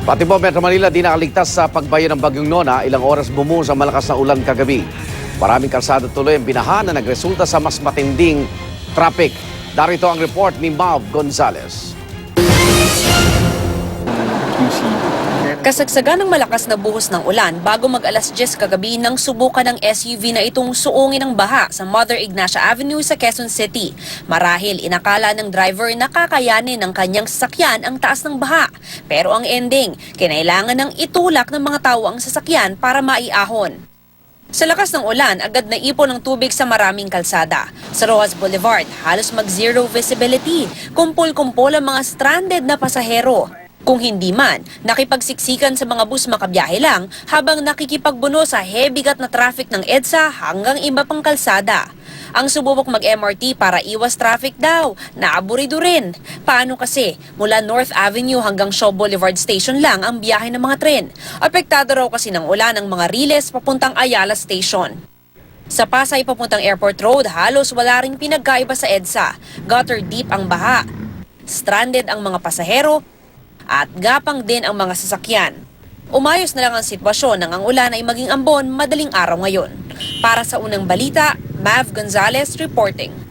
Pati po Metro Manila di nakaligtas sa pagbayo ng bagyong Nona. Ilang oras bumuhos ang malakas na ulan kagabi. Maraming kalsada tuloy ang binaha na nagresulta sa mas matinding traffic. Darito ang report ni Mav Gonzalez. Kasagsagan ng malakas na buhos ng ulan bago mag-alas 10 kagabi nang subukan ng SUV na itong suungin ng baha sa Mother Ignacia Avenue sa Quezon City. Marahil inakala ng driver na kakayanin ng kanyang sasakyan ang taas ng baha. Pero ang ending, kinailangan ng itulak ng mga tao ang sasakyan para maiahon. Sa lakas ng ulan, agad na ipon ng tubig sa maraming kalsada. Sa Rojas Boulevard, halos mag-zero visibility. Kumpul-kumpul ang mga stranded na pasahero. Kung hindi man, nakipagsiksikan sa mga bus makabiyahe lang habang nakikipagbuno sa hebigat na traffic ng EDSA hanggang iba pang kalsada. Ang sububok mag-MRT para iwas traffic daw, naaburido rin. Paano kasi? Mula North Avenue hanggang Shaw Boulevard Station lang ang biyahe ng mga tren. Apektado raw kasi ng ulan ang mga riles papuntang Ayala Station. Sa Pasay papuntang Airport Road, halos wala ring pinagkaiba sa EDSA. Gutter deep ang baha. Stranded ang mga pasahero at gapang din ang mga sasakyan. Umayos na lang ang sitwasyon nang ang ulan ay maging ambon madaling araw ngayon. Para sa unang balita, Mav Gonzalez reporting.